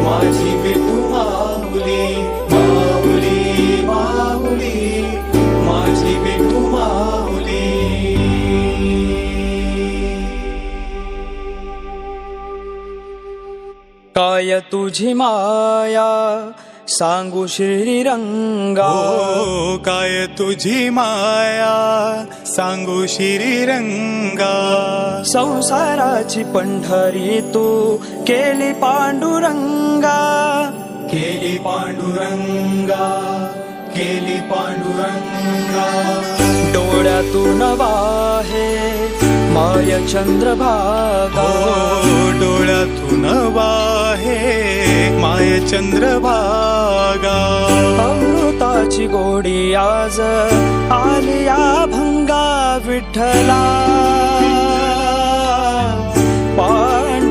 माझी विठू माऊली, माऊली माऊली माझी विठू माऊली. काय तुझी माया सांगू श्रीरंगा, हो काय तुझी माया सांगू श्रीरंगा. संसाराची पंढरी तू केली पांडुरंगा, केली पांडुरंगा, केली पांडुरंगा. डोळ्यातून वाहे माय चंद्रभागा, हो डोळ्यातून वाहे माय चंद्रभागा. अमृताची गोडी आज आलिया भंगा विठ्ठला. पांडुरंगा